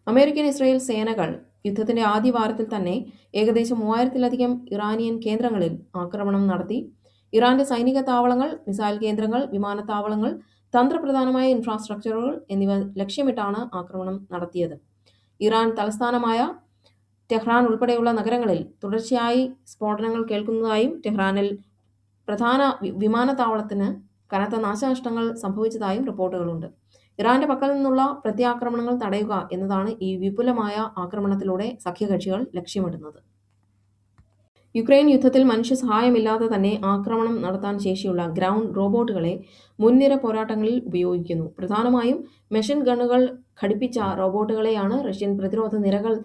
American Israel സേനകൾ യുദ്ധത്തിന്റെ ആദ്യ വാരത്തിൽ തന്നെ ഏകദേശം 3000-ലധികം ഇറാനിയൻ കേന്ദ്രങ്ങളിൽ ആക്രമണം നടത്തി. ഇറാന്റെ സൈനിക താവളങ്ങൾ, മിസൈൽ കേന്ദ്രങ്ങൾ, വിമാനത്താവളങ്ങൾ, തന്ത്രപ്രധാനമായ ഇൻഫ്രാസ്ട്രക്ചറുകൾ എന്നിവ ലക്ഷ്യമിട്ടാണ് ആക്രമണം നടത്തിയത്. ഇറാൻ തലസ്ഥാനമായ ടെഹ്റാൻ ഉൾപ്പെടെയുള്ള നഗരങ്ങളിൽ തുടർച്ചയായി സ്ഫോടനങ്ങൾ കേൾക്കുന്നതായും ടെഹ്റാനിൽ പ്രധാന വിമാനത്താവളത്തിന് കനത്ത നാശനഷ്ടങ്ങൾ സംഭവിച്ചതായും റിപ്പോർട്ടുകളുണ്ട്. ഇറാന്റെ പക്കൽ നിന്നുള്ള പ്രത്യാക്രമണങ്ങൾ തടയുക എന്നതാണ് ഈ വിപുലമായ ആക്രമണത്തിലൂടെ സഖ്യകക്ഷികൾ ലക്ഷ്യമിടുന്നത്. യുക്രൈൻ യുദ്ധത്തിൽ മനുഷ്യ സഹായമില്ലാതെ തന്നെ ആക്രമണം നടത്താൻ ശേഷിയുള്ള ഗ്രൗണ്ട് റോബോട്ടുകളെ മുൻനിര പോരാട്ടങ്ങളിൽ ഉപയോഗിക്കുന്നു. പ്രധാനമായും മെഷീൻ ഗണ്ണുകൾ ഘടിപ്പിച്ച റോബോട്ടുകളെയാണ് റഷ്യൻ പ്രതിരോധ നിരകൾ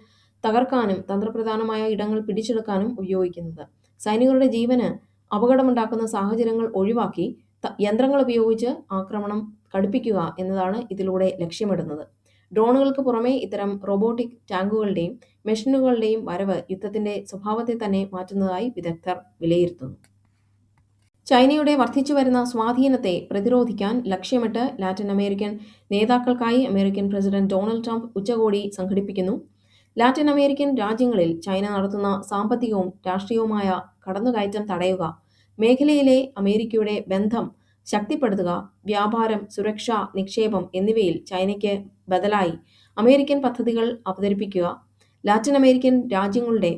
തകർക്കാനും തന്ത്രപ്രധാനമായ ഇടങ്ങൾ പിടിച്ചെടുക്കാനും ഉപയോഗിക്കുന്നത്. സൈനികരുടെ ജീവന് അപകടമുണ്ടാക്കുന്ന സാഹചര്യങ്ങൾ ഒഴിവാക്കി യന്ത്രങ്ങൾ ഉപയോഗിച്ച് ആക്രമണം കടുപ്പിക്കുക എന്നതാണ് ഇതിലൂടെ ലക്ഷ്യമിടുന്നത്. ഡ്രോണുകൾക്ക് പുറമെ ഇത്തരം റോബോട്ടിക് ടാങ്കുകളുടെയും മെഷീനുകളുടെയും വരവ് യുദ്ധത്തിന്റെ സ്വഭാവത്തെ തന്നെ മാറ്റുന്നതായി വിദഗ്ധർ വിലയിരുത്തുന്നു. ചൈനയുടെ വർദ്ധിച്ചുവരുന്ന സ്വാധീനത്തെ പ്രതിരോധിക്കാൻ ലക്ഷ്യമിട്ട് ലാറ്റിൻ അമേരിക്കൻ നേതാക്കൾക്കായി അമേരിക്കൻ പ്രസിഡന്റ് ഡൊണാൾഡ് ട്രംപ് ഉച്ചകോടി സംഘടിപ്പിക്കുന്നു. ലാറ്റിൻ അമേരിക്കൻ രാജ്യങ്ങളിൽ ചൈന നടത്തുന്ന സാമ്പത്തികവും രാഷ്ട്രീയവുമായ കടന്നുകയറ്റം തടയുക, മേഖലയിലെ അമേരിക്കയുടെ ബന്ധം ശക്തിപ്പെടുത്തുക, വ്യാപാരം, സുരക്ഷ, നിക്ഷേപം എന്നിവയിൽ ചൈനയ്ക്ക് ബദലായി അമേരിക്കൻ പദ്ധതികൾ അവതരിപ്പിക്കുക, ലാറ്റിൻ അമേരിക്കൻ രാജ്യങ്ങളുടെ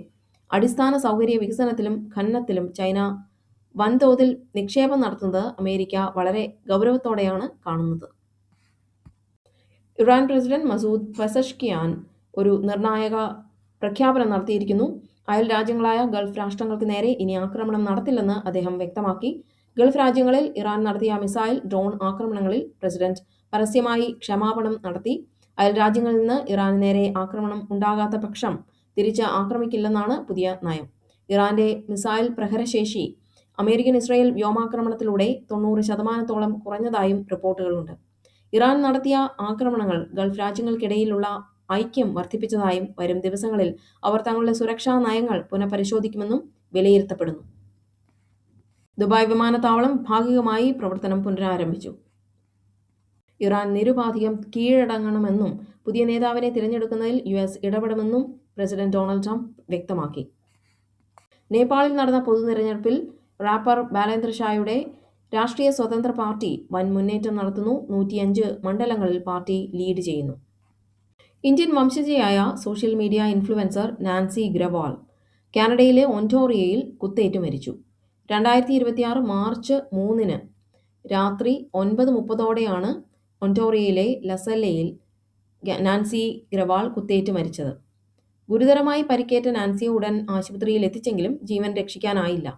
അടിസ്ഥാന സൗകര്യ വികസനത്തിലും ഖനനത്തിലും ചൈന വൻതോതിൽ നിക്ഷേപം നടത്തുന്നത് അമേരിക്ക വളരെ ഗൗരവത്തോടെയാണ് കാണുന്നത്. ഇറാൻ പ്രസിഡന്റ് മസൂദ് പെസഷ്കിയാൻ ഒരു നിർണായക പ്രഖ്യാപനം നടത്തിയിരിക്കുന്നു. അയൽ രാജ്യങ്ങളായ ഗൾഫ് രാഷ്ട്രങ്ങൾക്ക് നേരെ ഇനി ആക്രമണം നടത്തില്ലെന്ന് അദ്ദേഹം വ്യക്തമാക്കി. ഗൾഫ് രാജ്യങ്ങളിൽ ഇറാൻ നടത്തിയ മിസൈൽ, ഡ്രോൺ ആക്രമണങ്ങളിൽ പ്രസിഡന്റ് പരസ്യമായി ക്ഷമാപണം നടത്തി. അയൽ രാജ്യങ്ങളിൽ നിന്ന് ഇറാന് നേരെ ആക്രമണം ഉണ്ടാകാത്ത പക്ഷം തിരിച്ച് ആക്രമിക്കില്ലെന്നാണ് പുതിയ നയം. ഇറാന്റെ മിസൈൽ പ്രഹരശേഷി അമേരിക്കൻ ഇസ്രായേൽ വ്യോമാക്രമണത്തിലൂടെ 90% കുറഞ്ഞതായും റിപ്പോർട്ടുകളുണ്ട്. ഇറാൻ നടത്തിയ ആക്രമണങ്ങൾ ഗൾഫ് രാജ്യങ്ങൾക്കിടയിലുള്ള ഐക്യം വർദ്ധിപ്പിച്ചതായും വരും ദിവസങ്ങളിൽ അവർ തങ്ങളുടെ സുരക്ഷാ നയങ്ങൾ പുനഃപരിശോധിക്കുമെന്നും വിലയിരുത്തപ്പെടുന്നു. ദുബായ് വിമാനത്താവളം ഭാഗികമായി പ്രവർത്തനം പുനരാരംഭിച്ചു. ഇറാൻ നിരുപാധികം കീഴടങ്ങണമെന്നും പുതിയ നേതാവിനെ തിരഞ്ഞെടുക്കുന്നതിൽ US ഇടപെടുമെന്നും പ്രസിഡന്റ് ഡൊണാൾഡ് ട്രംപ് വ്യക്തമാക്കി. നേപ്പാളിൽ നടന്ന പൊതുതെരഞ്ഞെടുപ്പിൽ റാപ്പർ ബാലേന്ദ്ര ഷായുടെ രാഷ്ട്രീയ സ്വതന്ത്ര പാർട്ടി വൻ മുന്നേറ്റം നടത്തുന്നു. 105 മണ്ഡലങ്ങളിൽ പാർട്ടി ലീഡ് ചെയ്യുന്നു. ഇന്ത്യൻ വംശജയായ social media influencer Nancy Grewal കാനഡയിലെ ഒന്റോറിയയിൽ കുത്തേറ്റ് മരിച്ചു. 2026 മാർച്ച് 3 രാത്രി 9:30ഓടെയാണ് ഒന്റോറിയയിലെ ലസല്ലയിൽ നാൻസി ഗ്രവാൾ കുത്തേറ്റ് മരിച്ചത്. ഗുരുതരമായി പരിക്കേറ്റ നാൻസിയെ ഉടൻ ആശുപത്രിയിൽ എത്തിച്ചെങ്കിലും ജീവൻ രക്ഷിക്കാനായില്ല.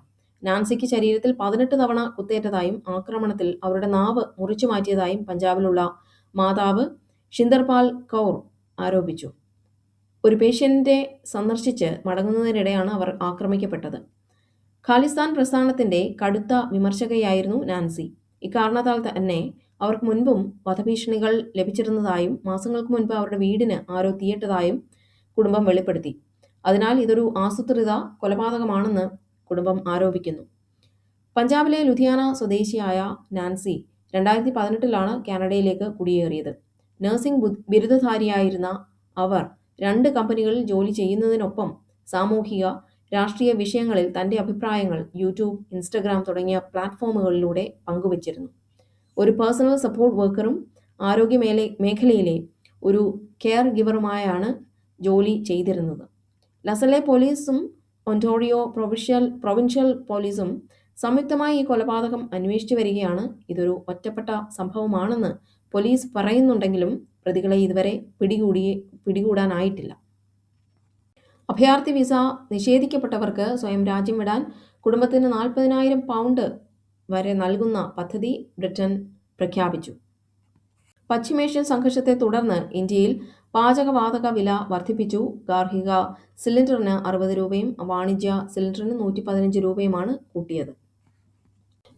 നാൻസിക്ക് ശരീരത്തിൽ 18 തവണ കുത്തേറ്റതായും ആക്രമണത്തിൽ അവരുടെ നാവ് മുറിച്ചു മാറ്റിയതായും പഞ്ചാബിലുള്ള മാതാവ് ഷിന്ദർപാൽ കൗർ ആരോപിച്ചു. ഒരു പേഷ്യന്റിനെ സന്ദർശിച്ച് മടങ്ങുന്നതിനിടെയാണ് അവർ ആക്രമിക്കപ്പെട്ടത്. ഖാലിസ്ഥാൻ പ്രസ്ഥാനത്തിന്റെ കടുത്ത വിമർശകയായിരുന്നു നാൻസി. ഇക്കാരണത്താൽ തന്നെ അവർക്ക് മുൻപും വധഭീഷണികൾ ലഭിച്ചിരുന്നതായും മാസങ്ങൾക്ക് മുൻപ് അവരുടെ വീടിന് ആരോ തീയിട്ടതായും കുടുംബം വെളിപ്പെടുത്തി. അതിനാൽ ഇതൊരു ആസൂത്രിത കൊലപാതകമാണെന്ന് കുടുംബം ആരോപിക്കുന്നു. പഞ്ചാബിലെ ലുധിയാന സ്വദേശിയായ നാൻസി 2018 കാനഡയിലേക്ക് കുടിയേറിയത്. നഴ്സിംഗ് ബിരുദധാരിയായിരുന്ന അവർ 2 കമ്പനികളിൽ ജോലി ചെയ്യുന്നതിനൊപ്പം സാമൂഹിക, രാഷ്ട്രീയ വിഷയങ്ങളിൽ തന്റെ അഭിപ്രായങ്ങൾ യൂട്യൂബ്, ഇൻസ്റ്റഗ്രാം തുടങ്ങിയ പ്ലാറ്റ്ഫോമുകളിലൂടെ പങ്കുവച്ചിരുന്നു. ഒരു പേഴ്സണൽ സപ്പോർട്ട് വർക്കറും ആരോഗ്യ മേഖലയിലെ ഒരു കെയർ ഗിവറുമായാണ് ജോലി ചെയ്തിരുന്നത്. ലസലെ പോലീസും ഒന്റോറിയോ പ്രൊവിൻഷ്യൽ പോലീസും സംയുക്തമായി ഈ കൊലപാതകം അന്വേഷിച്ചു വരികയാണ്. ഇതൊരു ഒറ്റപ്പെട്ട സംഭവമാണെന്ന് പോലീസ് പറയുന്നുണ്ടെങ്കിലും പ്രതികളെ ഇതുവരെ പിടികൂടാനായിട്ടില്ല. അഭയാർത്ഥി വിസ നിഷേധിക്കപ്പെട്ടവർക്ക് സ്വയം രാജ്യം വിടാൻ കുടുംബത്തിന് 40,000 പൗണ്ട് വരെ നൽകുന്ന പദ്ധതി ബ്രിട്ടൻ പ്രഖ്യാപിച്ചു. പശ്ചിമേഷ്യൻ സംഘർഷത്തെ തുടർന്ന് ഇന്ത്യയിൽ പാചകവാതക വില വർദ്ധിപ്പിച്ചു. ഗാർഹിക സിലിണ്ടറിന് 60 രൂപയും വാണിജ്യ സിലിണ്ടറിന് 115 രൂപയുമാണ് കൂട്ടിയത്.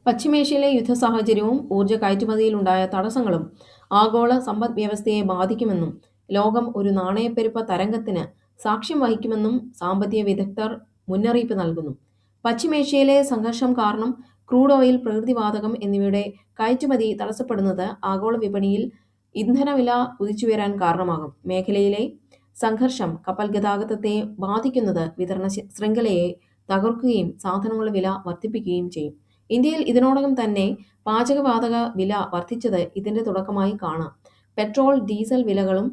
പശ്ചിമേഷ്യയിലെ യുദ്ധ സാഹചര്യവും ഊർജ്ജ കയറ്റുമതിയിലുണ്ടായ തടസ്സങ്ങളും ആഗോള സമ്പദ് വ്യവസ്ഥയെ ബാധിക്കുമെന്നും ലോകം ഒരു നാണയപ്പെരുപ്പ തരംഗത്തിന് സാക്ഷ്യം വഹിക്കുമെന്നും സാമ്പത്തിക വിദഗ്ധർ മുന്നറിയിപ്പ് നൽകുന്നു. പശ്ചിമേഷ്യയിലെ സംഘർഷം കാരണം ക്രൂഡ് ഓയിൽ, പ്രകൃതിവാതകം എന്നിവയുടെ കയറ്റുമതി തടസ്സപ്പെടുന്നത് ആഗോള വിപണിയിൽ ഇന്ധനവില കുതിച്ചുയരാൻ കാരണമാകും. മേഖലയിലെ സംഘർഷം കപ്പൽ ഗതാഗതത്തെ ബാധിക്കുന്നത് വിതരണ ശൃംഖലയെ തകർക്കുകയും സാധനങ്ങളുടെ വില വർദ്ധിപ്പിക്കുകയും ചെയ്യും. ഇന്ത്യയിൽ ഇതിനോടകം തന്നെ പാചകവാതക വില വർദ്ധിച്ചത് ഇതിന്റെ തുടക്കമായി കാണാം. പെട്രോൾ, ഡീസൽ വിലകളും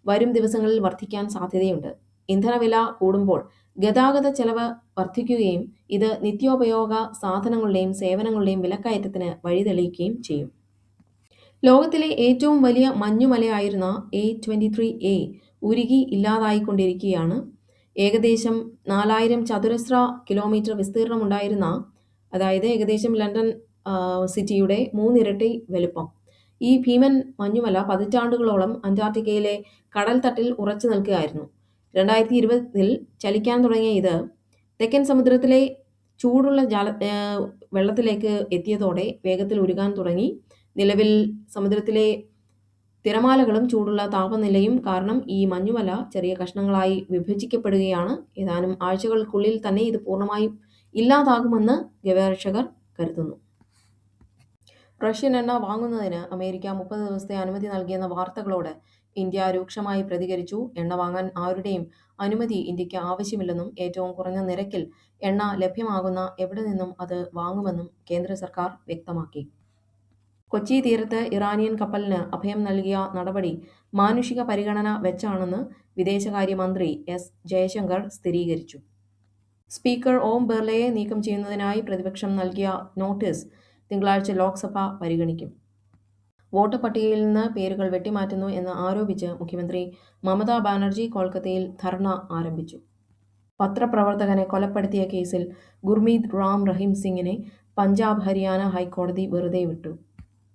വരും ദിവസങ്ങളിൽ വർദ്ധിക്കാൻ സാധ്യതയുണ്ട്. ഇന്ധനവില കൂടുമ്പോൾ ഗതാഗത ചെലവ് വർദ്ധിക്കുകയും ഇത് നിത്യോപയോഗ സാധനങ്ങളുടെയും സേവനങ്ങളുടെയും വിലക്കയറ്റത്തിന് വഴിതെളിയിക്കുകയും ചെയ്യും. ലോകത്തിലെ ഏറ്റവും വലിയ മഞ്ഞുമലയായിരുന്ന A23A ഉരുകി ഇല്ലാതായിക്കൊണ്ടിരിക്കുകയാണ്. ഏകദേശം 4000 ചതുരശ്ര കിലോമീറ്റർ വിസ്തീർണമുണ്ടായിരുന്ന, അതായത് ഏകദേശം ലണ്ടൻ സിറ്റിയുടെ 3 ഇരട്ടി വലുപ്പം, ഈ ഭീമൻ മഞ്ഞുമല പതിറ്റാണ്ടുകളോളം അന്റാർട്ടിക്കയിലെ കടൽത്തട്ടിൽ ഉറച്ചു നിൽക്കുകയായിരുന്നു. 2020-ൽ ചലിക്കാൻ തുടങ്ങിയ ഇത് തെക്കൻ സമുദ്രത്തിലെ ചൂടുള്ള വെള്ളത്തിലേക്ക് എത്തിയതോടെ വേഗത്തിൽ ഉരുകാൻ തുടങ്ങി. നിലവിൽ സമുദ്രത്തിലെ തിരമാലകളും ചൂടുള്ള താപനിലയും കാരണം ഈ മഞ്ഞുമല ചെറിയ കഷ്ണങ്ങളായി വിഭജിക്കപ്പെടുകയാണ്. ഏതാനും ആഴ്ചകൾക്കുള്ളിൽ തന്നെ ഇത് പൂർണ്ണമായും ഇല്ലാതാകുമെന്ന് ഗവേഷകർ കരുതുന്നു. റഷ്യൻ എണ്ണ വാങ്ങുന്നതിന് അമേരിക്ക 30 ദിവസത്തെ അനുമതി നൽകിയെന്ന വാർത്തകളോട് ഇന്ത്യ രൂക്ഷമായി പ്രതികരിച്ചു. എണ്ണ വാങ്ങാൻ ആരുടെയും അനുമതി ഇന്ത്യക്ക് ആവശ്യമില്ലെന്നും ഏറ്റവും കുറഞ്ഞ നിരക്കിൽ എണ്ണ ലഭ്യമാകുന്ന എവിടെ നിന്നും അത് വാങ്ങുമെന്നും കേന്ദ്ര സർക്കാർ വ്യക്തമാക്കി. കൊച്ചി തീരത്ത് ഇറാനിയൻ കപ്പലിന് അഭയം നൽകിയ നടപടി മാനുഷിക പരിഗണന വെച്ചാണെന്ന് വിദേശകാര്യമന്ത്രി എസ് ജയശങ്കർ സ്ഥിരീകരിച്ചു. സ്പീക്കർ ഓം ബിർളയെ നീക്കം ചെയ്യുന്നതിനായി പ്രതിപക്ഷം നൽകിയ നോട്ടീസ് തിങ്കളാഴ്ച ലോക്സഭ പരിഗണിക്കും. വോട്ടർ പട്ടികയിൽ നിന്ന് പേരുകൾ വെട്ടിമാറ്റുന്നു എന്ന് ആരോപിച്ച് മുഖ്യമന്ത്രി മമതാ ബാനർജി കൊൽക്കത്തയിൽ ധർണ ആരംഭിച്ചു. പത്രപ്രവർത്തകനെ കൊലപ്പെടുത്തിയ കേസിൽ ഗുർമീത് റാം റഹീം സിംഗിനെ പഞ്ചാബ്, ഹരിയാന ഹൈക്കോടതി വെറുതെ വിട്ടു.